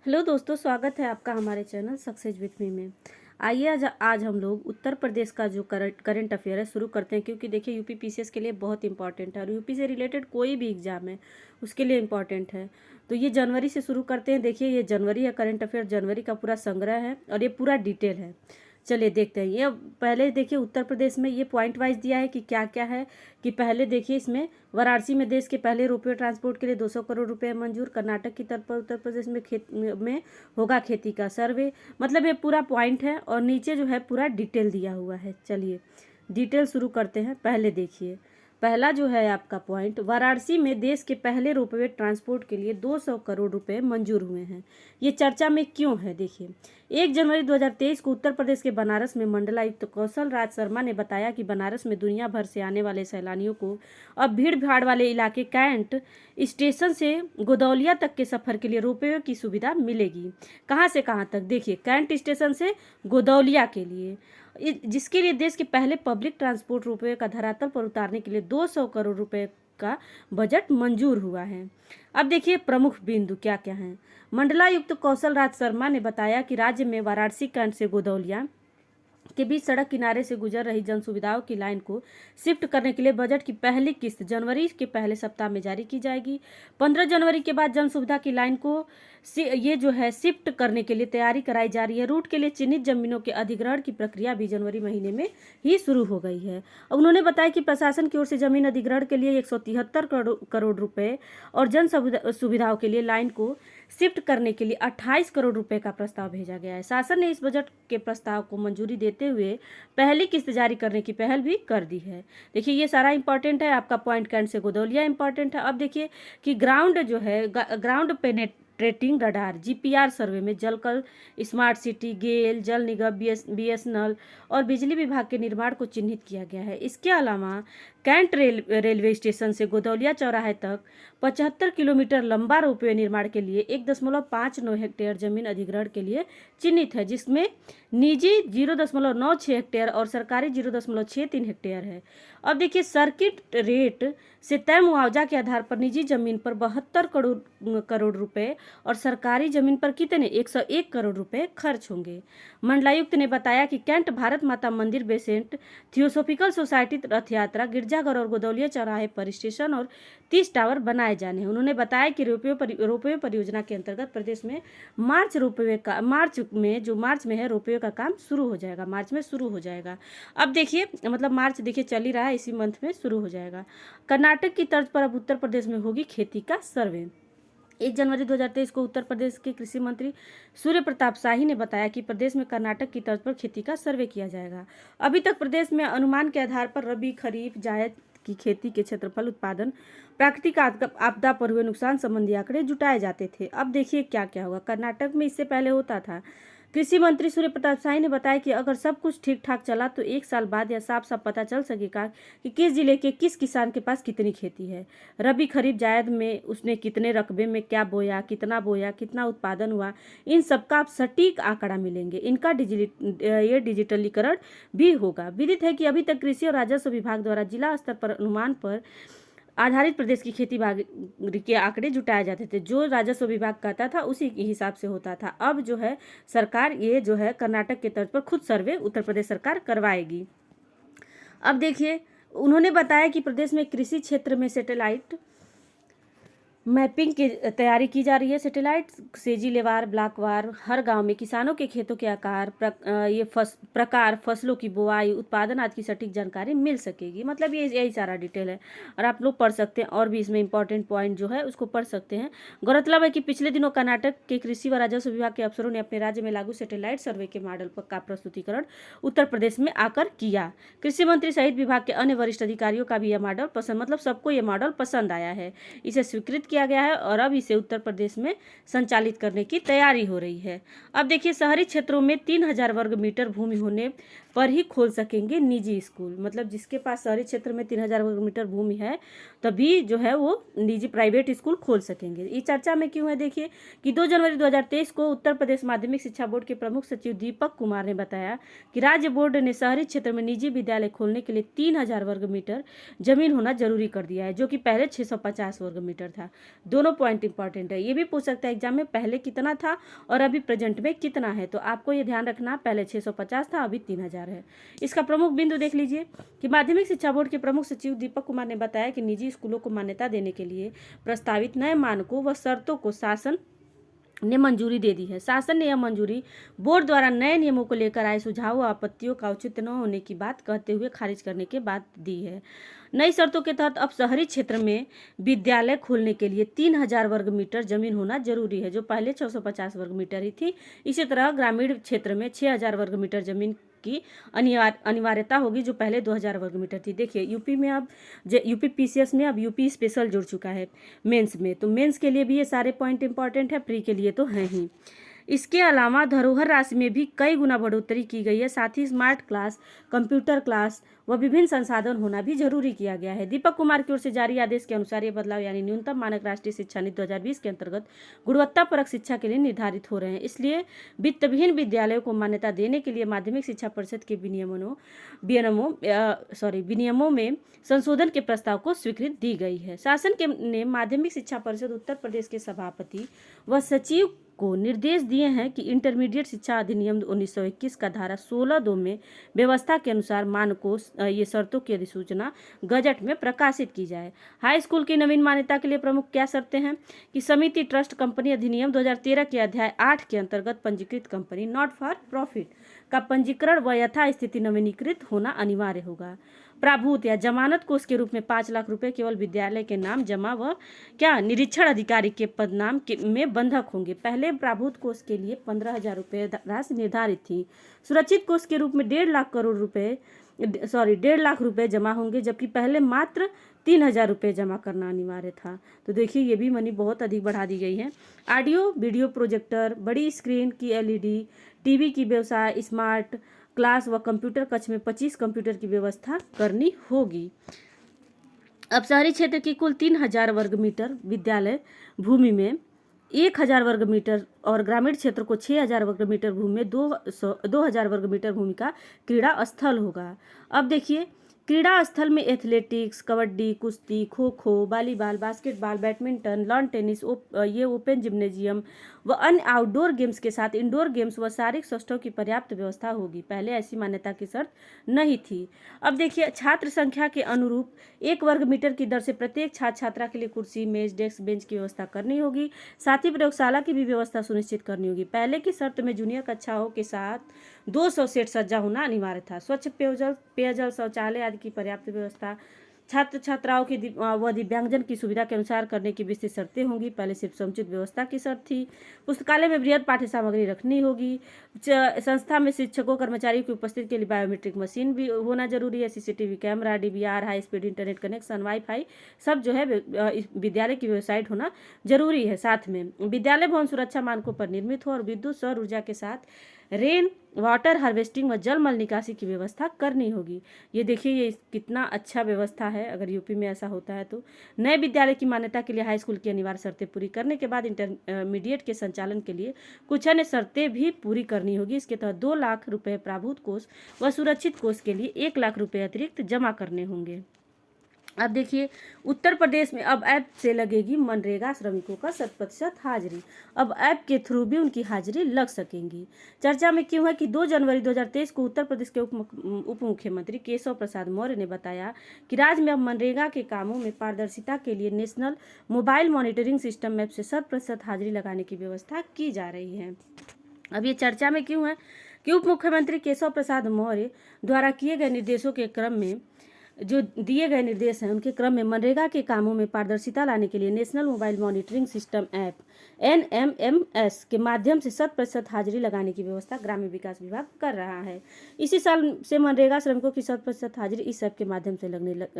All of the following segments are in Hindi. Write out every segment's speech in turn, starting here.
हेलो दोस्तों, स्वागत है आपका हमारे चैनल सक्सेस विथ मी में। आइए आज हम लोग उत्तर प्रदेश का जो करंट अफेयर है शुरू करते हैं, क्योंकि देखिए यूपी पीसीएस के लिए बहुत इंपॉर्टेंट है और यूपी से रिलेटेड कोई भी एग्जाम है उसके लिए इम्पॉर्टेंट है। तो ये जनवरी से शुरू करते हैं। देखिए ये जनवरी है, करंट अफेयर जनवरी का पूरा संग्रह है और ये पूरा डिटेल है। चलिए देखते हैं। ये पहले देखिए उत्तर प्रदेश में ये पॉइंट वाइज दिया है कि क्या क्या है। कि पहले देखिए इसमें वाराणसी में देश के पहले रोपवे ट्रांसपोर्ट के लिए 200 करोड़ रुपए मंजूर। कर्नाटक की तर्ज पर उत्तर प्रदेश में में होगा खेती का सर्वे। मतलब ये पूरा पॉइंट है और नीचे जो है पूरा डिटेल दिया हुआ है। चलिए डिटेल शुरू करते हैं। पहले देखिए पहला जो है आपका पॉइंट, वाराणसी में देश के पहले रोपवे ट्रांसपोर्ट के लिए 200 करोड़ रुपए मंजूर हुए हैं। ये चर्चा में क्यों है? देखिए 1 जनवरी 2023 को उत्तर प्रदेश के बनारस में मंडलायुक्त कौशल राज शर्मा ने बताया कि बनारस में दुनिया भर से आने वाले सैलानियों को अब भीड़ भाड़ वाले इलाके कैंट स्टेशन से गोदौलिया तक के सफर के लिए रोपवे की सुविधा मिलेगी। कहाँ से कहाँ तक? देखिए कैंट स्टेशन से गोदौलिया के लिए, जिसके लिए देश के पहले पब्लिक ट्रांसपोर्ट रोपवे का धरातल पर उतारने के लिए 200 करोड़ रुपए का बजट मंजूर हुआ है। अब देखिए प्रमुख बिंदु क्या क्या हैं। मंडलायुक्त कौशल राज शर्मा ने बताया कि राज्य में वाराणसी कैंट से गोदौलिया के बीच सड़क किनारे से गुजर रही जन सुविधाओं की लाइन को शिफ्ट करने के लिए बजट की पहली किस्त जनवरी के पहले सप्ताह में जारी की जाएगी। 15 जनवरी के बाद जन सुविधा की लाइन को ये जो है शिफ्ट करने के लिए तैयारी कराई जा रही है। रूट के लिए चिन्हित जमीनों के अधिग्रहण की प्रक्रिया भी जनवरी महीने में ही शुरू हो गई है। उन्होंने बताया कि प्रशासन की ओर से जमीन अधिग्रहण के लिए 173 करोड़ रुपए और जन सुविधाओं के लिए लाइन को शिफ्ट करने के लिए 28 करोड़ रुपए का प्रस्ताव भेजा गया है। शासन ने इस बजट के प्रस्ताव को मंजूरी देते हुए पहली किस्त जारी करने की पहल भी कर दी है। देखिए ये सारा इंपॉर्टेंट है आपका। पॉइंट कैंट से गोदौलिया इंपॉर्टेंट है। अब देखिए कि ग्राउंड जो है ग्राउंड पेनेट्रेटिंग रडार जीपीआर सर्वे में जलकल, स्मार्ट सिटी, गेल, जल निगम, बीएसएनएल और बिजली विभाग के निर्माण को चिन्हित किया गया है। इसके अलावा कैंट रेलवे स्टेशन से गोदौलिया चौराहे तक 75 किलोमीटर लंबा रोपवे निर्माण के लिए 1.59 हेक्टेयर जमीन अधिग्रहण के लिए चिन्हित है, जिसमें निजी 0.96 हेक्टेयर और सरकारी 0.63 हेक्टेयर है। अब देखिए सर्किट रेट से तय मुआवजा के आधार पर निजी जमीन पर 72 करोड़ रुपए और सरकारी जमीन पर कितने 101 करोड़ रुपए खर्च होंगे। मंडलायुक्त ने बताया कि कैंट भारत माता मंदिर, बेसेंट थियोसोफिकल सोसाइटी, रथ यात्रा, गिरजाघर और गोदौलिया चौराहे पर स्टेशन और 30 टावर बनाए जाने हैं। उन्होंने बताया कि रोपवे परियोजना के अंतर्गत प्रदेश में मार्च में है रोपवे का काम शुरू हो जाएगा। मार्च में शुरू हो जाएगा। अब देखिए मतलब मार्च देखिए चल ही रहा है, इसी मंथ में शुरू हो जाएगा। कर्नाटक की तर्ज पर अब उत्तर प्रदेश में होगी खेती का सर्वे। 1 जनवरी 2023 को उत्तर प्रदेश के कृषि मंत्री सूर्य प्रताप शाही ने बताया कि प्रदेश में कर्नाटक की तर्ज पर खेती का सर्वे किया जाएगा। अभी तक प्रदेश में अनुमान के आधार पर रबी, खरीफ, जायद की खेती के क्षेत्रफल, उत्पादन, प्राकृतिक आपदा पर हुए नुकसान संबंधी आंकड़े जुटाए जाते थे। अब देखिए क्या क्या होगा। कर्नाटक में इससे पहले होता था। कृषि मंत्री सूर्य प्रताप शाही ने बताया कि अगर सब कुछ ठीक ठाक चला तो 1 साल बाद यह साफ साफ पता चल सकेगा कि किस जिले के किस किसान के पास कितनी खेती है। रबी, खरीफ, जायद में उसने कितने रकबे में क्या बोया, कितना उत्पादन हुआ, इन सबका आप सटीक आंकड़ा मिलेंगे। इनका ये डिजिटलीकरण भी होगा। विदित है कि अभी तक कृषि और राजस्व विभाग द्वारा जिला स्तर पर अनुमान पर आधारित प्रदेश की खेती बाड़ी के आंकड़े जुटाए जाते थे। जो राजस्व विभाग कहता था उसी के हिसाब से होता था। अब जो है सरकार ये जो है कर्नाटक के तर्ज पर खुद सर्वे उत्तर प्रदेश सरकार करवाएगी। अब देखिए उन्होंने बताया कि प्रदेश में कृषि क्षेत्र में सैटेलाइट मैपिंग की तैयारी की जा रही है। सैटेलाइट से जिलेवार, ब्लॉकवार हर गांव में किसानों के खेतों के आकार, प्रकार, फसलों की बुआई, उत्पादन आदि की सटीक जानकारी मिल सकेगी। मतलब ये यही सारा डिटेल है और आप लोग पढ़ सकते हैं और भी इसमें इंपॉर्टेंट पॉइंट जो है उसको पढ़ सकते हैं। गौरतलब है कि पिछले दिनों कर्नाटक के कृषि व राजस्व विभाग के अफसरों ने अपने राज्य में लागू सैटेलाइट सर्वे के मॉडल का प्रस्तुतिकरण उत्तर प्रदेश में आकर किया। कृषि मंत्री सहित विभाग के अन्य वरिष्ठ अधिकारियों का भी यह मॉडल पसंद, मतलब सबको यह मॉडल पसंद आया है। इसे स्वीकृत किया गया है और अब इसे उत्तर प्रदेश में संचालित करने की तैयारी हो रही है। अब देखिए शहरी क्षेत्रों में 3000 वर्ग मीटर भूमि होने पर ही खोल सकेंगे निजी स्कूल। मतलब जिसके पास शहरी क्षेत्र में 3000 वर्ग मीटर भूमि है तभी जो है वो निजी प्राइवेट स्कूल खोल सकेंगे। ये चर्चा में क्यों है? देखिए कि 2 जनवरी 2023 को उत्तर प्रदेश माध्यमिक शिक्षा बोर्ड के प्रमुख सचिव दीपक कुमार ने बताया कि राज्य बोर्ड ने शहरी क्षेत्र में निजी विद्यालय खोलने के लिए 3000 वर्ग मीटर जमीन होना जरूरी कर दिया है, जो कि पहले 650 वर्ग मीटर था। दोनों पॉइंट इंपॉर्टेंट है। ये भी पूछ सकता है एग्जाम में पहले कितना था और अभी प्रेजेंट में कितना है, तो आपको ये ध्यान रखना पहले 650 था, अभी 3000 है। इसका प्रमुख बिंदु देख लीजिए कि माध्यमिक शिक्षा बोर्ड के प्रमुख सचिव दीपक कुमार ने बताया कि निजी स्कूलों को मान्यता देने के लिए प्रस्तावित नए मानकों व शर्तों को शासन ने मंजूरी दे दी है। शासन ने यह मंजूरी बोर्ड द्वारा नए नियमों को लेकर आए सुझाव व आपत्तियों का औचित्य न होने की बात कहते हुए खारिज करने के बाद दी है। नई शर्तों के तहत अब शहरी क्षेत्र में विद्यालय खोलने के लिए 3000 वर्ग मीटर जमीन होना जरूरी है, जो पहले 650 वर्ग मीटर ही थी। इसी तरह ग्रामीण क्षेत्र में 6000 वर्ग मीटर जमीन की अनिवार्यता होगी, जो पहले 2000 वर्ग मीटर थी। देखिए यूपी में अब यूपी पीसीएस में अब यूपी स्पेशल जुड़ चुका है मेंस में, तो मेंस के लिए भी ये सारे पॉइंट इंपॉर्टेंट है, प्री के लिए तो हैं ही। इसके अलावा धरोहर राशि में भी कई गुना बढ़ोतरी की गई है। साथ ही स्मार्ट क्लास, कंप्यूटर क्लास व विभिन्न संसाधन होना भी जरूरी किया गया है। दीपक कुमार की ओर से जारी आदेश के अनुसार ये बदलाव यानी न्यूनतम मानक राष्ट्रीय शिक्षा नीति 2020 के अंतर्गत गुणवत्तापरक शिक्षा के लिए निर्धारित हो रहे हैं। इसलिए वित्तविहीन विद्यालयों को मान्यता देने के लिए माध्यमिक शिक्षा परिषद के विनियमों में संशोधन के प्रस्ताव को स्वीकृति दी गई है। शासन ने माध्यमिक शिक्षा परिषद उत्तर प्रदेश के सभापति व सचिव को निर्देश दिए हैं कि इंटरमीडिएट शिक्षा अधिनियम 1921 का धारा 16(2) में व्यवस्था के अनुसार मानकों ये शर्तों की अधिसूचना गजट में प्रकाशित की जाए। हाई स्कूल की नवीन मान्यता के लिए प्रमुख क्या शर्तें हैं कि समिति ट्रस्ट कंपनी अधिनियम 2013 के अध्याय 8 के अंतर्गत पंजीकृत कंपनी नॉट फॉर प्रॉफिट का पंजीकरण व यथास्थिति नवीनीकृत होना अनिवार्य होगा। प्राभूत या जमानत कोष के रूप में 5 लाख रुपए केवल विद्यालय के नाम जमा व निरीक्षण अधिकारी के पद नाम में बंधक होंगे। पहले प्राभूत कोष के लिए 15,000 रुपये राशि निर्धारित थी। सुरक्षित कोष के रूप में 1.5 लाख रुपए जमा होंगे, जबकि पहले मात्र 3,000 रुपये जमा करना अनिवार्य था। तो देखिए ये भी मनी बहुत अधिक बढ़ा दी गई है। ऑडियो वीडियो प्रोजेक्टर, बड़ी स्क्रीन की एलईडी टीवी की व्यवसाय, स्मार्ट क्लास व कंप्यूटर कक्ष में 25 कंप्यूटर की व्यवस्था करनी होगी। अब शहरी क्षेत्र की कुल 3000 वर्ग मीटर विद्यालय भूमि में 1000 वर्ग मीटर और ग्रामीण क्षेत्र को 6000 वर्ग मीटर भूमि में 2000 वर्ग मीटर भूमि का क्रीड़ा स्थल होगा। अब देखिए क्रीड़ा स्थल में एथलेटिक्स, कबड्डी, कुश्ती, kho kho, volleyball, basketball, badminton, lawn tennis, ये ओपन जिम्नेजियम व अन्य आउटडोर गेम्स के साथ इंडोर गेम्स व शारीरिक स्वास्थ्य की पर्याप्त व्यवस्था होगी। पहले ऐसी मान्यता की शर्त नहीं थी। अब देखिए छात्र संख्या के अनुरूप 1 वर्ग मीटर की दर से प्रत्येक छात्र छात्रा के लिए कुर्सी, मेज, डेस्क, बेंच की व्यवस्था करनी होगी। साथ ही प्रयोगशाला की भी व्यवस्था सुनिश्चित करनी होगी। पहले की शर्त में जूनियर कक्षाओं के साथ 200 सेट सज्जा होना अनिवार्य था। स्वच्छ पेयजल, शौचालय आदि की पर्याप्त व्यवस्था छात्र छात्राओं की व दिव्यांगजन की सुविधा के अनुसार करने की विस्तृत शर्तें होंगी। पहले सिर्फ समुचित व्यवस्था की शर्त थी। पुस्तकालय में बृहद पाठ्य सामग्री रखनी होगी। संस्था में शिक्षकों कर्मचारियों की उपस्थिति के लिए बायोमेट्रिक मशीन भी होना जरूरी है। CCTV camera, DVR, high speed internet connection, wifi सब जो है विद्यालय की वेबसाइट होना जरूरी है। साथ में विद्यालय भवन सुरक्षा मानकों पर निर्मित हो और विद्युत सौर ऊर्जा के साथ रेन वाटर हार्वेस्टिंग व जल मल निकासी की व्यवस्था करनी होगी। ये देखिए ये कितना अच्छा व्यवस्था है अगर यूपी में ऐसा होता है तो। नए विद्यालय की मान्यता के लिए हाई स्कूल की अनिवार्य शर्तें पूरी करने के बाद इंटरमीडिएट के संचालन के लिए कुछ अन्य शर्तें भी पूरी करनी होगी। इसके तहत 2 लाख रुपए प्राभूत कोष व सुरक्षित कोष के लिए 1 लाख रुपए अतिरिक्त जमा करने होंगे। अब देखिए उत्तर प्रदेश में अब ऐप से लगेगी मनरेगा श्रमिकों का 100% हाजिरी। अब ऐप के थ्रू भी उनकी हाजिरी लग सकेंगी। चर्चा में क्यों है कि 2 जनवरी 2023 को उत्तर प्रदेश के उप मुख्यमंत्री केशव प्रसाद मौर्य ने बताया कि राज्य में अब मनरेगा के कामों में पारदर्शिता के लिए national mobile monitoring system app से 100% हाजिरी लगाने की व्यवस्था की जा रही है। अब ये चर्चा में क्यों है कि उप मुख्यमंत्री केशव प्रसाद मौर्य द्वारा किए गए निर्देशों के क्रम में जो दिए गए निर्देश हैं उनके क्रम में मनरेगा के कामों में पारदर्शिता लाने के लिए national mobile monitoring system app NMMS के माध्यम से 100% हाजिरी लगाने की व्यवस्था ग्रामीण विकास विभाग कर रहा है। इसी साल से मनरेगा श्रमिकों की 100% हाजिरी इस ऐप के माध्यम से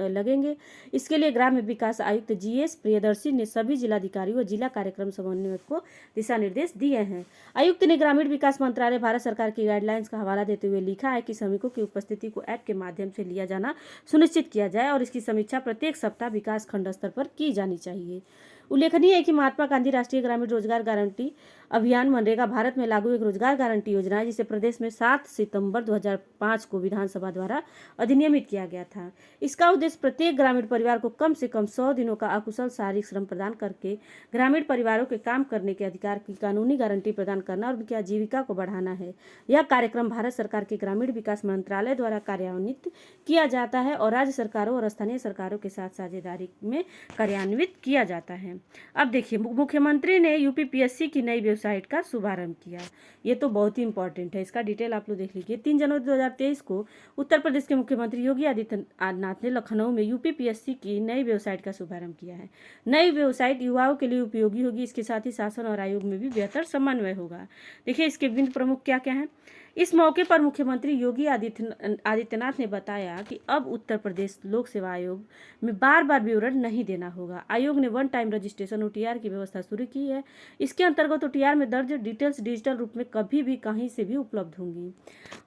लगेंगे। इसके लिए ग्राम्य विकास आयुक्त GS प्रियदर्शी ने सभी जिलाधिकारियों व जिला कार्यक्रम समन्वयक को दिशा निर्देश दिए हैं। आयुक्त ने ग्रामीण विकास मंत्रालय भारत सरकार की गाइडलाइंस का हवाला देते हुए लिखा है कि श्रमिकों की उपस्थिति को ऐप के माध्यम से लिया जाना सुनिश्चित किया जाए और इसकी समीक्षा प्रत्येक सप्ताह विकास खंड स्तर पर की जानी चाहिए। उल्लेखनीय है कि महात्मा गांधी राष्ट्रीय ग्रामीण रोजगार गारंटी अभियान मनरेगा भारत में लागू एक रोजगार गारंटी योजना है जिसे प्रदेश में 7 सितंबर 2005 को विधानसभा द्वारा अधिनियमित किया गया था। इसका उद्देश्य प्रत्येक ग्रामीण परिवार को कम से कम 100 दिनों का अकुशल शारीरिक श्रम प्रदान करके ग्रामीण परिवारों के काम करने के अधिकार की कानूनी गारंटी प्रदान करना और उनकी आजीविका को बढ़ाना है। यह कार्यक्रम भारत सरकार के ग्रामीण विकास मंत्रालय द्वारा कार्यान्वित किया जाता है और राज्य सरकारों और स्थानीय सरकारों के साथ साझेदारी में कार्यान्वित किया जाता है। अब देखिए, मुख्यमंत्री ने यूपीपीएससी की नई वेबसाइट का शुभारंभ किया। ये तो बहुत ही इंपॉर्टेंट है, इसका डिटेल आप लोग देख लीजिए। 3 जनवरी 2023 को उत्तर प्रदेश के मुख्यमंत्री योगी आदित्यनाथ ने लखनऊ में यूपीपीएससी की नई वेबसाइट का शुभारंभ किया है। नई वेबसाइट युवाओं के लिए उपयोगी होगी, इसके साथ ही शासन और आयोग में भी बेहतर समन्वय होगा। देखिए इसके विभिन्न प्रमुख क्या क्या हैं। इस मौके पर मुख्यमंत्री योगी आदित्यनाथ ने बताया कि अब उत्तर प्रदेश लोक सेवा आयोग में बार बार विवरण नहीं देना होगा। आयोग ने वन टाइम रजिस्ट्रेशन OTR की व्यवस्था शुरू की है। इसके अंतर्गत OTR में दर्ज डिटेल्स डिजिटल रूप में कभी भी कहीं से भी उपलब्ध होंगी।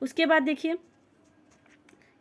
उसके बाद देखिए,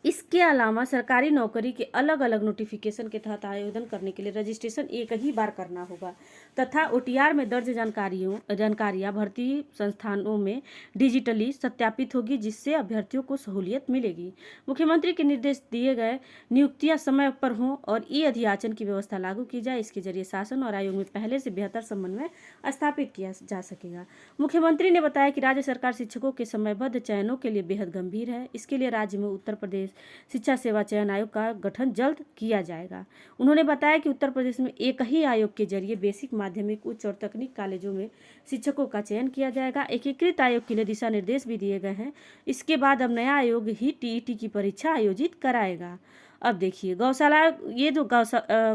इसके अलावा सरकारी नौकरी के अलग अलग नोटिफिकेशन के तहत आवेदन करने के लिए रजिस्ट्रेशन एक ही बार करना होगा तथा OTR में दर्ज जानकारियां भर्ती संस्थानों में डिजिटली सत्यापित होगी, जिससे अभ्यर्थियों को सहूलियत मिलेगी। मुख्यमंत्री के निर्देश दिए गए नियुक्तियां समय पर हों और ई-अधियाचन की व्यवस्था लागू की जाए। इसके जरिए शासन और आयोग में पहले से बेहतर समन्वय स्थापित किया जा सकेगा। मुख्यमंत्री ने बताया कि राज्य सरकार शिक्षकों के समयबद्ध चयनों के लिए बेहद गंभीर है। इसके लिए राज्य में उत्तर प्रदेश शिक्षा सेवा चयन आयोग का गठन जल्द किया जाएगा। उन्होंने बताया कि उत्तर प्रदेश में एक ही आयोग के जरिए बेसिक, माध्यमिक, उच्च और तकनीक कॉलेजों में शिक्षकों का चयन किया जाएगा। एकीकृत आयोग के लिए दिशा निर्देश भी दिए गए हैं। इसके बाद अब नया आयोग ही TET की परीक्षा आयोजित कराएगा। अब देखिए,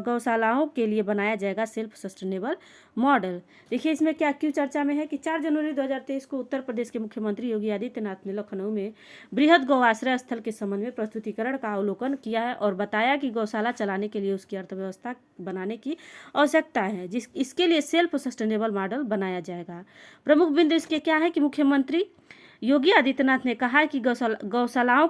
गौशालाओं के लिए बनाया जाएगा सेल्फ सस्टेनेबल मॉडल। देखिए इसमें क्या क्यों चर्चा में है कि 4 जनवरी 2023 को उत्तर प्रदेश के मुख्यमंत्री योगी आदित्यनाथ ने लखनऊ में बृहद गौआश्रय स्थल के संबंध में प्रस्तुतिकरण का अवलोकन किया है और बताया कि गौशाला चलाने के लिए उसकी अर्थव्यवस्था बनाने की आवश्यकता है, इसके लिए सेल्फ सस्टेनेबल मॉडल बनाया जाएगा। प्रमुख बिंदु इसके क्या है कि मुख्यमंत्री योगी आदित्यनाथ ने कहा है कि गौशालाओं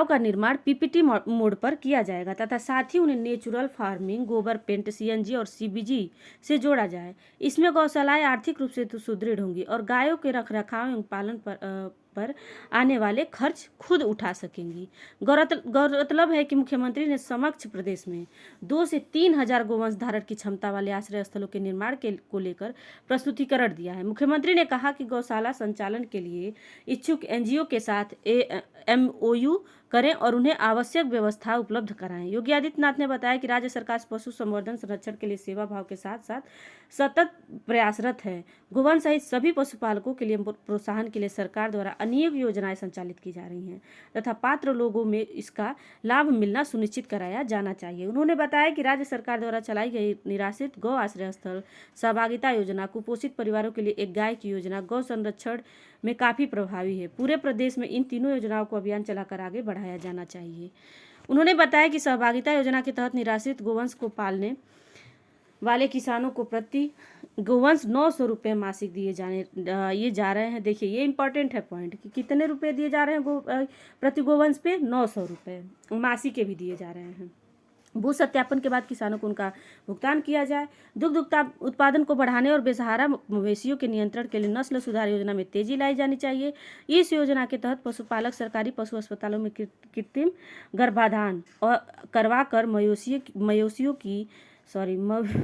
का निर्माण PPP मोड पर किया जाएगा तथा साथ ही उन्हें नेचुरल फार्मिंग, गोबर पेंट, CNG और CBG से जोड़ा जाए। इसमें गौशालाएं आर्थिक रूप से तो सुदृढ़ होंगी और गायों के रखरखाव एवं पालन पर आने वाले खर्च खुद उठा सकेंगी। गौरतलब है कि मुख्यमंत्री ने समक्ष प्रदेश में 2 से 3 हजार गोवंश धारण की क्षमता वाले आश्रय स्थलों के निर्माण को लेकर प्रस्तुतिकरण दिया है। मुख्यमंत्री ने कहा कि गौशाला संचालन के लिए इच्छुक NGO के साथ MOU करें और उन्हें आवश्यक व्यवस्था उपलब्ध कराएं। योगी आदित्यनाथ ने बताया कि राज्य सरकार पशु संवर्धन संरक्षण के लिए सेवा भाव के साथ साथ सतत प्रयासरत है। गोवंश सहित सभी पशुपालकों के लिए प्रोत्साहन के लिए सरकार द्वारा अनेक योजनाएं संचालित की जा रही हैं तथा पात्र लोगों में इसका लाभ मिलना सुनिश्चित कराया जाना चाहिए। उन्होंने बताया कि राज्य सरकार द्वारा चलाई गई निराश्रित गौ आश्रय स्थल सहभागिता योजना, कुपोषित परिवारों के लिए एक गाय की योजना गौ संरक्षण में काफ़ी प्रभावी है। पूरे प्रदेश में इन तीनों योजनाओं को अभियान चलाकर आगे बढ़ाया जाना चाहिए। उन्होंने बताया कि सहभागिता योजना के तहत निराश्रित गोवंश को पालने वाले किसानों को प्रति गोवंश 900 रुपये मासिक दिए जा रहे हैं। देखिए ये इंपॉर्टेंट है पॉइंट कि कितने रुपए दिए जा रहे हैं प्रति गोवंश पे 900 रुपये मासिक के भी दिए जा रहे हैं। भू सत्यापन के बाद किसानों को उनका भुगतान किया जाए। दुग्ध उत्पादन को बढ़ाने और बेसहारा मवेशियों के नियंत्रण के लिए नस्ल सुधार योजना में तेजी लाई जानी चाहिए। इस योजना के तहत पशुपालक सरकारी पशु अस्पतालों में कृत्रिम गर्भाधान और करवा कर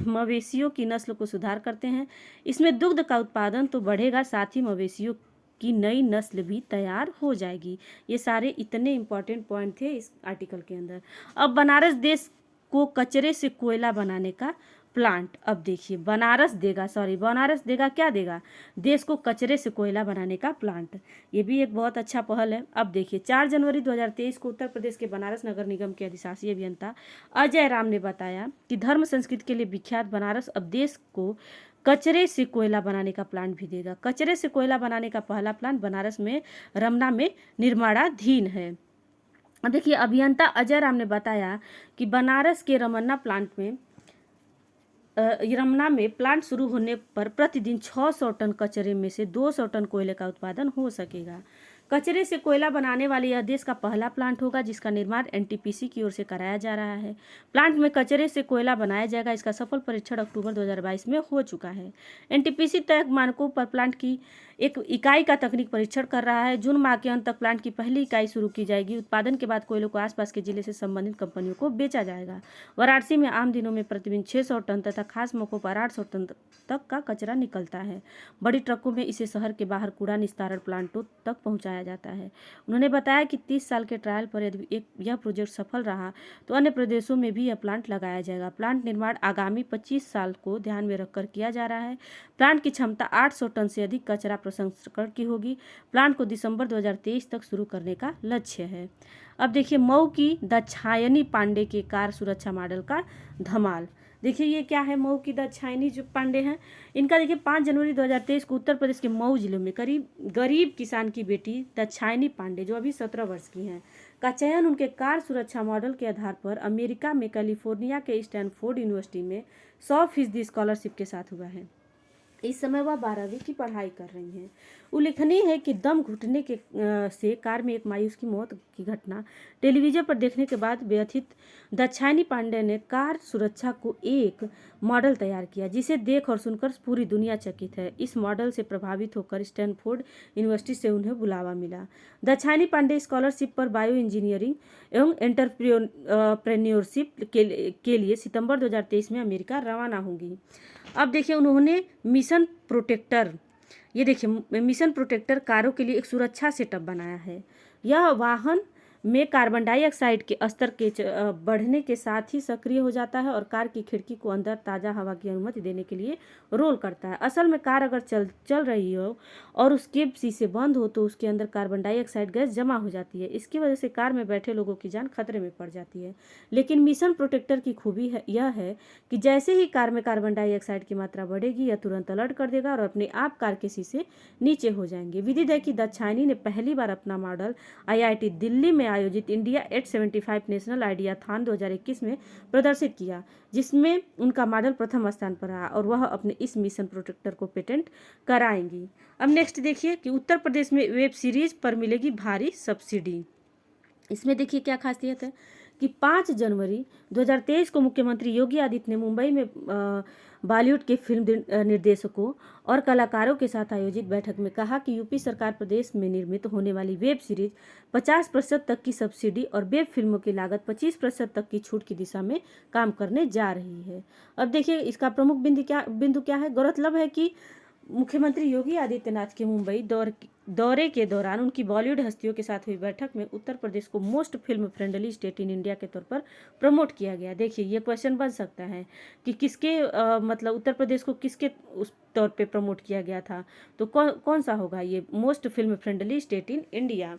मवेशियों की नस्ल को सुधार करते हैं। इसमें दुग्ध का उत्पादन तो बढ़ेगा, साथ ही मवेशियों की नई नस्ल भी तैयार हो जाएगी। ये सारे इतने इम्पोर्टेंट पॉइंट थे इस आर्टिकल के अंदर। अब बनारस देश को कचरे से कोयला बनाने का प्लांट। अब देखिए बनारस देगा क्या देगा, देश को कचरे से कोयला बनाने का प्लांट। ये भी एक बहुत अच्छा पहल है। अब देखिए 4 जनवरी 2023 को उत्तर प्रदेश के बनारस नगर निगम के अधिशासी अभियंता अजय राम ने बताया कि धर्म संस्कृति के लिए विख्यात बनारस अब देश को कचरे से कोयला बनाने का प्लांट भी देगा। कचरे से कोयला बनाने का पहला प्लांट बनारस में रमना में निर्माणाधीन है। अब देखिए अभियंता अजय राम ने बताया कि बनारस के रमना में प्लांट शुरू होने पर प्रतिदिन 600 टन कचरे में से 200 टन कोयले का उत्पादन हो सकेगा। कचरे से कोयला बनाने वाले यह देश का पहला प्लांट होगा जिसका निर्माण एनटीपीसी की ओर से कराया जा रहा है। प्लांट में कचरे से कोयला बनाया जाएगा। इसका सफल परीक्षण अक्टूबर 2022 में हो चुका है। एनटीपीसी तय मानकों पर प्लांट की एक इकाई का तकनीक परीक्षण कर रहा है। जून माह के अंत तक प्लांट की पहली इकाई शुरू की जाएगी। उत्पादन के बाद कोयले को आसपास के जिले से संबंधित कंपनियों को बेचा जाएगा। वाराणसी में आम दिनों में प्रतिदिन 600 टन तथा खास मौकों पर 800 टन तक का कचरा निकलता है। बड़ी ट्रकों में इसे शहर के बाहर कूड़ा निस्तारण प्लांटों तक पहुंचाया जाता है। उन्होंने बताया कि 30 साल के ट्रायल पर यदि यह प्रोजेक्ट सफल रहा तो अन्य प्रदेशों में भी यह प्लांट लगाया जाएगा। प्लांट निर्माण आगामी 25 साल को ध्यान में रखकर किया जा रहा है। प्लांट की क्षमता 800 टन से अधिक कचरा प्रसंस्करण की होगी। प्लांट को दिसंबर 2023 तक शुरू करने का लक्ष्य है। अब देखिए मऊ की दाक्षायणी पांडे के कार सुरक्षा मॉडल का धमाल। देखिए ये क्या है, मऊ की दाक्षायणी जो पांडे हैं, इनका देखिए 5 जनवरी 2023 को उत्तर प्रदेश के मऊ जिले में गरीब किसान की बेटी दाक्षायणी पांडे जो अभी 17 वर्ष की हैं का चयन उनके कार सुरक्षा मॉडल के आधार पर अमेरिका में कैलिफोर्निया के स्टैनफोर्ड यूनिवर्सिटी में 100% स्कॉलरशिप के साथ हुआ है। इस समय वह 12वीं की पढ़ाई कर रही हैं। उल्लेखनीय है कि दम घुटने के से कार में एक मायूस की मौत की घटना टेलीविजन पर देखने के बाद व्यथित दाक्षायणी पांडे ने कार सुरक्षा को एक मॉडल तैयार किया जिसे देख और सुनकर पूरी दुनिया चकित है। इस मॉडल से प्रभावित होकर स्टैनफोर्ड यूनिवर्सिटी से उन्हें बुलावा मिला। दाक्षायणी पांडे स्कॉलरशिप पर बायो इंजीनियरिंग एवं एंटरप्रेन्योरशिप के लिए सितंबर 2023 में अमेरिका रवाना होंगी। अब देखिए उन्होंने मिशन प्रोटेक्टर, ये देखिए मिशन प्रोटेक्टर कारों के लिए एक सुरक्षा सेटअप बनाया है। यह वाहन में कार्बन डाइऑक्साइड के स्तर के बढ़ने के साथ ही सक्रिय हो जाता है और कार की खिड़की को अंदर ताज़ा हवा की अनुमति देने के लिए रोल करता है। असल में कार अगर चल रही हो और उसके शीशे बंद हो तो उसके अंदर कार्बन डाइऑक्साइड गैस जमा हो जाती है। इसकी वजह से कार में बैठे लोगों की जान खतरे में पड़ जाती है। लेकिन मिशन प्रोटेक्टर की खूबी यह है कि जैसे ही कार में कार्बन डाइऑक्साइड की मात्रा बढ़ेगी यह तुरंत अलर्ट कर देगा और अपने आप कार के शीशे नीचे हो जाएंगे। विदित है कि दाक्षायणी ने पहली बार अपना मॉडल IIT दिल्ली में आयोजित इंडिया 875 नेशनल आइडियाथॉन 2021 में प्रदर्शित किया जिसमें उनका मॉडल प्रथम स्थान पर रहा और वह अपने इस मिशन प्रोटेक्टर को पेटेंट कराएंगी। अब नेक्स्ट देखिए कि उत्तर प्रदेश में वेब सीरीज पर मिलेगी भारी सब्सिडी। इसमें देखिए क्या खासियत है कि 5 जनवरी 2023 को मुख्यमंत्री योगी आदित्य ने मुंबई में बॉलीवुड के फिल्म निर्देशकों और कलाकारों के साथ आयोजित बैठक में कहा कि यूपी सरकार प्रदेश में निर्मित होने वाली वेब सीरीज 50% तक की सब्सिडी और वेब फिल्मों की लागत 25% तक की छूट की दिशा में काम करने जा रही है। अब देखिए इसका प्रमुख बिंदु क्या है। गौरतलब है कि मुख्यमंत्री योगी आदित्यनाथ के मुंबई दौरे के दौरान उनकी बॉलीवुड हस्तियों के साथ हुई बैठक में उत्तर प्रदेश को most film friendly state in India के तौर पर प्रमोट किया गया। देखिए ये क्वेश्चन बन सकता है कि किसके मतलब उत्तर प्रदेश को किसके उस तौर पे प्रमोट किया गया था, तो कौन सा होगा ये most film friendly state in India.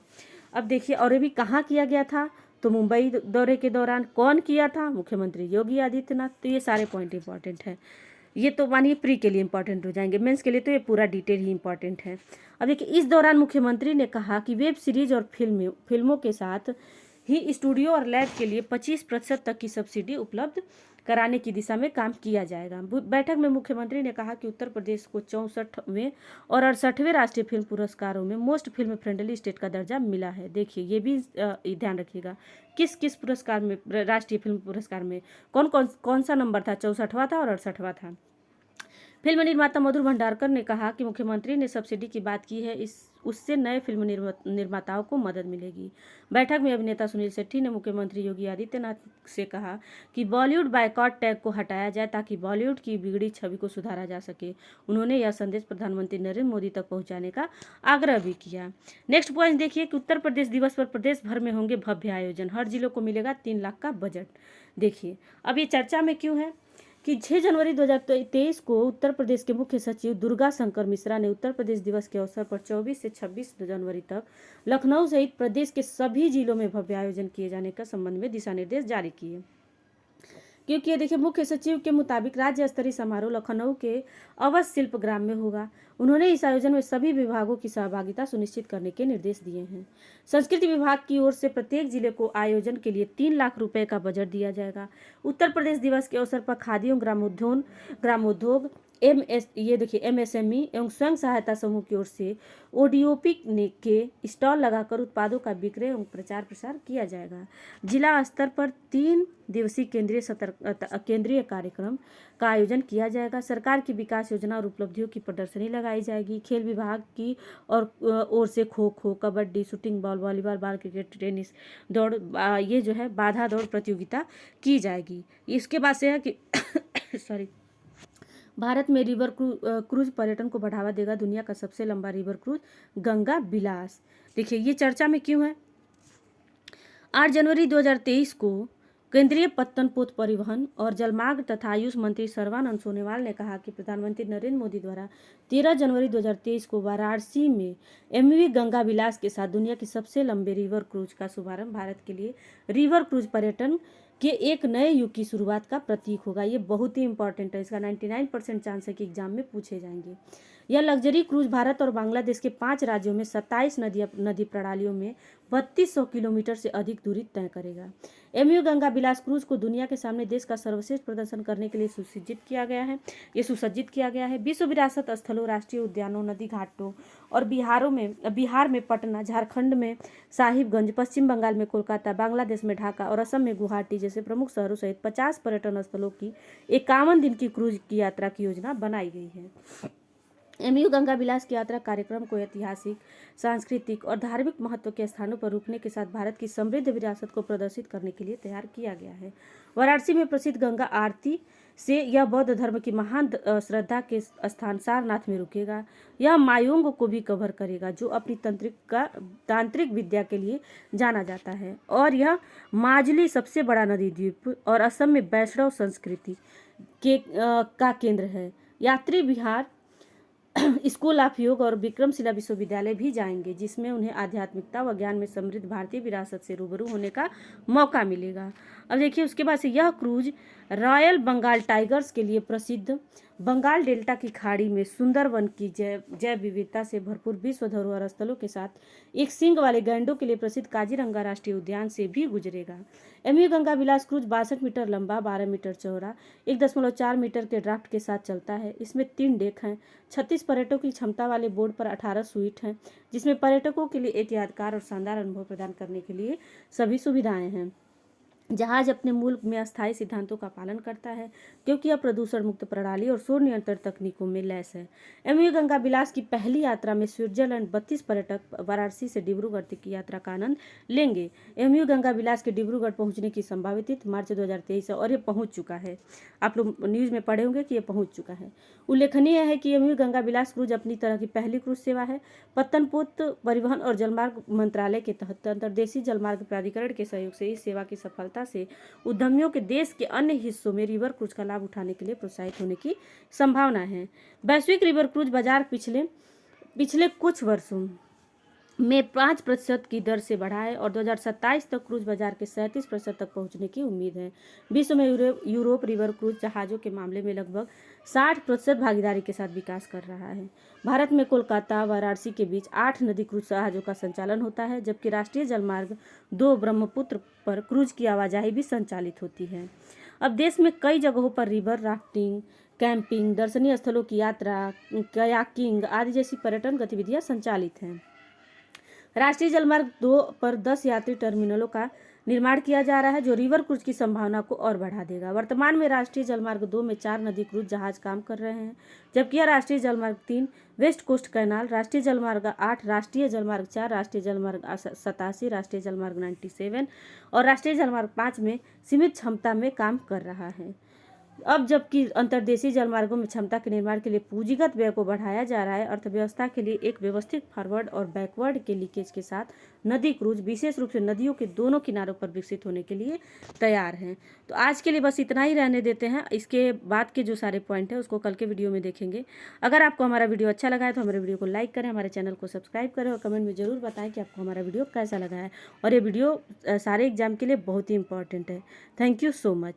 अब देखिए और अभी कहाँ किया गया था, तो मुंबई दौरे के दौरान। कौन किया था, मुख्यमंत्री योगी आदित्यनाथ। तो ये सारे पॉइंट इंपॉर्टेंट है। ये तो मानिए प्री के लिए इंपॉर्टेंट हो जाएंगे, मेंस के लिए तो ये पूरा डिटेल ही इंपॉर्टेंट है। अब देखिए इस दौरान मुख्यमंत्री ने कहा कि वेब सीरीज और फिल्मों के साथ ही स्टूडियो और लैब के लिए 25% तक की सब्सिडी उपलब्ध कराने की दिशा में काम किया जाएगा। बैठक में मुख्यमंत्री ने कहा कि उत्तर प्रदेश को 64वें और 68वें राष्ट्रीय फिल्म पुरस्कारों में मोस्ट फिल्म फ्रेंडली स्टेट का दर्जा मिला है। देखिए ये भी ध्यान रखिएगा किस किस पुरस्कार में, राष्ट्रीय फिल्म पुरस्कार में कौन सा नंबर था, 64वां था और 68वां था। फिल्म निर्माता मधुर भंडारकर ने कहा कि मुख्यमंत्री ने सब्सिडी की बात की है, उससे नए फिल्म निर्माताओं को मदद मिलेगी। बैठक में अभिनेता सुनील शेट्टी ने मुख्यमंत्री योगी आदित्यनाथ से कहा कि बॉलीवुड बायकॉट टैग को हटाया जाए ताकि बॉलीवुड की बिगड़ी छवि को सुधारा जा सके। उन्होंने यह संदेश प्रधानमंत्री नरेंद्र मोदी तक पहुंचाने का आग्रह भी किया। नेक्स्ट पॉइंट देखिए कि उत्तर प्रदेश दिवस पर प्रदेश भर में होंगे भव्य आयोजन, हर जिलों को मिलेगा 3 लाख का बजट। देखिए अब ये चर्चा में क्यों है कि 6 जनवरी 2023 को उत्तर प्रदेश के मुख्य सचिव दुर्गा शंकर मिश्रा ने उत्तर प्रदेश दिवस के अवसर पर 24 से 26 जनवरी तक लखनऊ सहित प्रदेश के सभी जिलों में भव्य आयोजन किए जाने का संबंध में दिशा निर्देश जारी किए। क्योंकि ये देखिए मुख्य सचिव के मुताबिक राज्य स्तरीय समारोह लखनऊ के अवध शिल्प ग्राम में होगा। उन्होंने इस आयोजन में सभी विभागों की सहभागिता सुनिश्चित करने के निर्देश दिए हैं। संस्कृति विभाग की ओर से प्रत्येक जिले को आयोजन के लिए 3 लाख रुपए का बजट दिया जाएगा। उत्तर प्रदेश दिवस के अवसर पर खादी एवं ग्रामोद्योग ये देखिए एमएसएमई एवं स्वयं सहायता समूह की ओर से ओडीओपी के स्टॉल लगाकर उत्पादों का विक्रय एवं प्रचार प्रसार किया जाएगा। जिला स्तर पर 3 दिवसीय केंद्रीय कार्यक्रम का आयोजन किया जाएगा। सरकार की विकास योजना और उपलब्धियों की प्रदर्शनी लगाई जाएगी। खेल विभाग की और ओर से kho kho, kabaddi, shooting ball, volleyball, बाल क्रिकेट, टेनिस, दौड़, ये जो है बाधा दौड़ प्रतियोगिता की जाएगी। इसके बाद से है कि सॉरी, भारत में रिवर क्रूज पर्यटन को बढ़ावा देगा। दुनिया का सबसे लंबा रिवर क्रूज गंगा बिलास। देखिए ये चर्चा में क्यों है। 8 जनवरी 2023 को केंद्रीय पत्तन पोत परिवहन और जलमार्ग तथा आयुष मंत्री सर्बानंद सोनोवाल ने कहा कि प्रधानमंत्री नरेंद्र मोदी द्वारा 13 जनवरी 2023 को वाराणसी में एमवी गंगा विलास के साथ दुनिया की सबसे लंबे रिवर क्रूज का शुभारंभ भारत के लिए रिवर क्रूज पर्यटन के एक नए युग की शुरुआत का प्रतीक होगा। ये बहुत ही इंपॉर्टेंट है, इसका 99% चांस है कि एग्जाम में पूछे जाएंगे। यह लग्जरी क्रूज भारत और बांग्लादेश के 5 राज्यों में 27 नदी प्रणालियों में 3200 किलोमीटर से अधिक दूरी तय करेगा। एमयू गंगा बिलास क्रूज को दुनिया के सामने देश का सर्वश्रेष्ठ प्रदर्शन करने के लिए सुसज्जित किया गया है। विश्व विरासत स्थलों, राष्ट्रीय उद्यानों, नदी घाटों और बिहार में पटना, झारखंड में साहिबगंज, पश्चिम बंगाल में कोलकाता, बांग्लादेश में ढाका और असम में गुवाहाटी जैसे प्रमुख शहरों सहित 50 पर्यटन स्थलों की 51 दिन की क्रूज की यात्रा की योजना बनाई गई है। एमयू गंगा विलास की यात्रा कार्यक्रम को ऐतिहासिक, सांस्कृतिक और धार्मिक महत्व के स्थानों पर रुकने के साथ भारत की समृद्ध विरासत को प्रदर्शित करने के लिए तैयार किया गया है। वाराणसी में प्रसिद्ध गंगा आरती से यह बौद्ध धर्म की महान श्रद्धा के स्थान सारनाथ में रुकेगा। यह मायोंग को भी कवर करेगा जो अपनी तांत्रिक विद्या के लिए जाना जाता है, और यह माजली सबसे बड़ा नदी द्वीप और असम में वैष्णव संस्कृति का केंद्र है। यात्री बिहार स्कूल ऑफ योग और विक्रमशिला विश्वविद्यालय भी जाएंगे, जिसमें उन्हें आध्यात्मिकता व ज्ञान में समृद्ध भारतीय विरासत से रूबरू होने का मौका मिलेगा। अब देखिए उसके बाद से यह क्रूज रॉयल बंगाल टाइगर्स के लिए प्रसिद्ध बंगाल डेल्टा की खाड़ी में सुंदरवन की जैव विविधता से भरपूर विश्व धरोहर स्थलों के साथ एक सींग वाले गैंडों के लिए प्रसिद्ध काजीरंगा राष्ट्रीय उद्यान से भी गुजरेगा। एमयू गंगा विलास क्रूज 62 मीटर लंबा, 12 मीटर चौड़ा, 1.4 मीटर के ड्राफ्ट के साथ चलता है। इसमें 3 डेक हैं। 36 पर्यटकों की क्षमता वाले बोर्ड पर 18 स्वीट हैं, जिसमें पर्यटकों के लिए एक यादगार और शानदार अनुभव प्रदान करने के लिए सभी सुविधाएं हैं। जहाज अपने मुल्क में अस्थायी सिद्धांतों का पालन करता है क्योंकि यह प्रदूषण मुक्त प्रणाली और शोर नियंत्रण तकनीकों में लैस है। एमयू गंगा विलास की पहली यात्रा में स्विट्जरलैंड 32 पर्यटक वाराणसी से डिब्रूगढ़ तक की यात्रा का आनंद लेंगे। एमयू गंगा विलास के डिब्रूगढ़ पहुंचने की संभावित तिथि मार्च 2023 है और ये पहुंच चुका है। आप लोग न्यूज में पढ़े होंगे कि ये पहुंच चुका है। उल्लेखनीय है कि एमयू गंगा विलास क्रूज अपनी तरह की पहली क्रूज सेवा है। पत्तनपोत परिवहन और जलमार्ग मंत्रालय के तहत अंतर्देशीय जलमार्ग प्राधिकरण के सहयोग से इस सेवा की सफलता से उद्यमियों के देश के अन्य हिस्सों में रिवर क्रूज का लाभ उठाने के लिए प्रोत्साहित होने की संभावना है। वैश्विक रिवर क्रूज बाजार पिछले कुछ वर्षों में 5% की दर से बढ़ा है और 2027 तक क्रूज बाजार के 37% तक पहुंचने की उम्मीद है। विश्व में यूरोप रिवर क्रूज जहाज़ों के मामले में लगभग 60% भागीदारी के साथ विकास कर रहा है। भारत में कोलकाता वाराणसी के बीच 8 नदी क्रूज जहाज़ों का संचालन होता है, जबकि राष्ट्रीय जलमार्ग 2 ब्रह्मपुत्र पर क्रूज की आवाजाही भी संचालित होती है। अब देश में कई जगहों पर रिवर राफ्टिंग, कैंपिंग, दर्शनीय स्थलों की यात्रा, कयाकिंग आदि जैसी पर्यटन गतिविधियां संचालित हैं। राष्ट्रीय जलमार्ग 2 पर 10 यात्री टर्मिनलों का निर्माण किया जा रहा है, जो रिवर क्रूज की संभावना को और बढ़ा देगा। वर्तमान में राष्ट्रीय जलमार्ग 2 में 4 नदी क्रूज जहाज काम कर रहे हैं, जबकि यह राष्ट्रीय जलमार्ग 3 वेस्ट कोस्ट कैनाल, राष्ट्रीय जलमार्ग 8, राष्ट्रीय जलमार्ग 4, राष्ट्रीय जलमार्ग 87, राष्ट्रीय जलमार्ग 97 और राष्ट्रीय जलमार्ग 5 में सीमित क्षमता में काम कर रहा है। अब जबकि अंतर्देशीय जलमार्गों में क्षमता के निर्माण के लिए पूंजीगत व्यय को बढ़ाया जा रहा है, अर्थव्यवस्था के लिए एक व्यवस्थित फॉरवर्ड और बैकवर्ड के लीकेज के साथ नदी क्रूज विशेष रूप से नदियों के दोनों किनारों पर विकसित होने के लिए तैयार हैं। तो आज के लिए बस इतना ही रहने देते हैं। इसके बाद के जो सारे पॉइंट है उसको कल के वीडियो में देखेंगे। अगर आपको हमारा वीडियो अच्छा लगा है तो हमारे वीडियो को लाइक करें, हमारे चैनल को सब्सक्राइब करें और कमेंट में ज़रूर बताएं कि आपको हमारा वीडियो कैसा लगा है। और ये वीडियो सारे एग्जाम के लिए बहुत ही इंपॉर्टेंट है। Thank you so much.